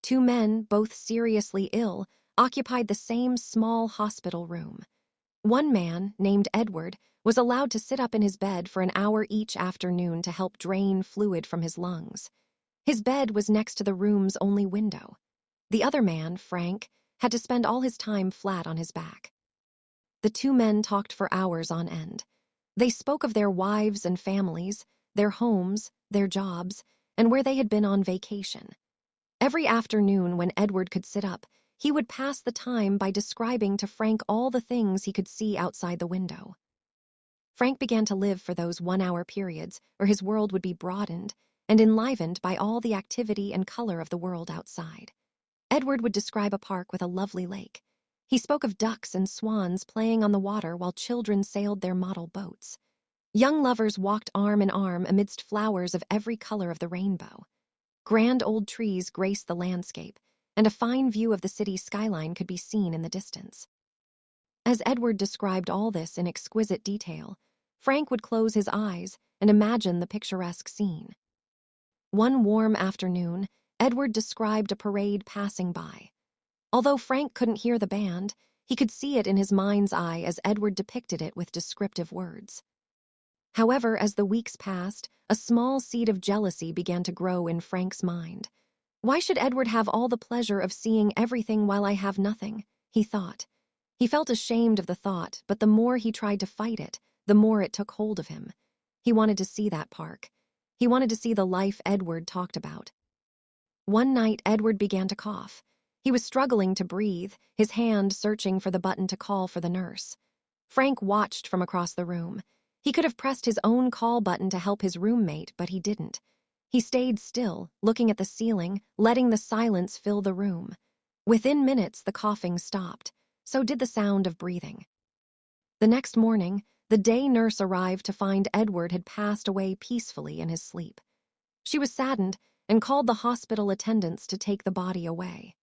Two men, both seriously ill, occupied the same small hospital room. One man, named Edward, was allowed to sit up in his bed for an hour each afternoon to help drain fluid from his lungs. His bed was next to the room's only window. The other man, Frank, had to spend all his time flat on his back. The two men talked for hours on end. They spoke of their wives and families, their homes, their jobs, and where they had been on vacation. Every afternoon when Edward could sit up, he would pass the time by describing to Frank all the things he could see outside the window. Frank began to live for those one-hour periods where his world would be broadened and enlivened by all the activity and color of the world outside. Edward would describe a park with a lovely lake. He spoke of ducks and swans playing on the water while children sailed their model boats. Young lovers walked arm in arm amidst flowers of every color of the rainbow. Grand old trees graced the landscape, and a fine view of the city skyline could be seen in the distance. As Edward described all this in exquisite detail, Frank would close his eyes and imagine the picturesque scene. One warm afternoon, Edward described a parade passing by. Although Frank couldn't hear the band, he could see it in his mind's eye as Edward depicted it with descriptive words. However, as the weeks passed, a small seed of jealousy began to grow in Frank's mind. Why should Edward have all the pleasure of seeing everything while I have nothing? He thought. He felt ashamed of the thought, but the more he tried to fight it, the more it took hold of him. He wanted to see that park. He wanted to see the life Edward talked about. One night, Edward began to cough. He was struggling to breathe, his hand searching for the button to call for the nurse. Frank watched from across the room. He could have pressed his own call button to help his roommate, but he didn't. He stayed still, looking at the ceiling, letting the silence fill the room. Within minutes, the coughing stopped. So did the sound of breathing. The next morning, the day nurse arrived to find Edward had passed away peacefully in his sleep. She was saddened and called the hospital attendants to take the body away.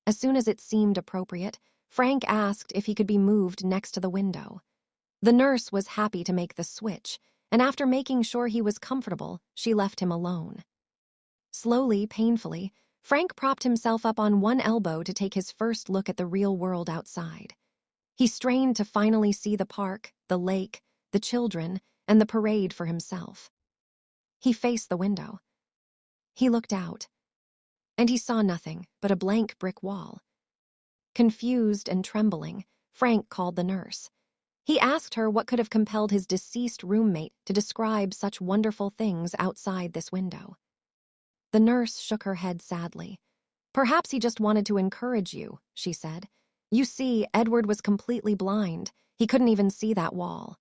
As soon as it seemed appropriate, Frank asked if he could be moved next to the window. The nurse was happy to make the switch, and after making sure he was comfortable, she left him alone. Slowly, painfully, Frank propped himself up on one elbow to take his first look at the real world outside. He strained to finally see the park, the lake, the children, and the parade for himself. He faced the window. He looked out, and he saw nothing but a blank brick wall. Confused and trembling, Frank called the nurse. He asked her what could have compelled his deceased roommate to describe such wonderful things outside this window. The nurse shook her head sadly. "Perhaps he just wanted to encourage you," she said. "You see, Edward was completely blind. He couldn't even see that wall."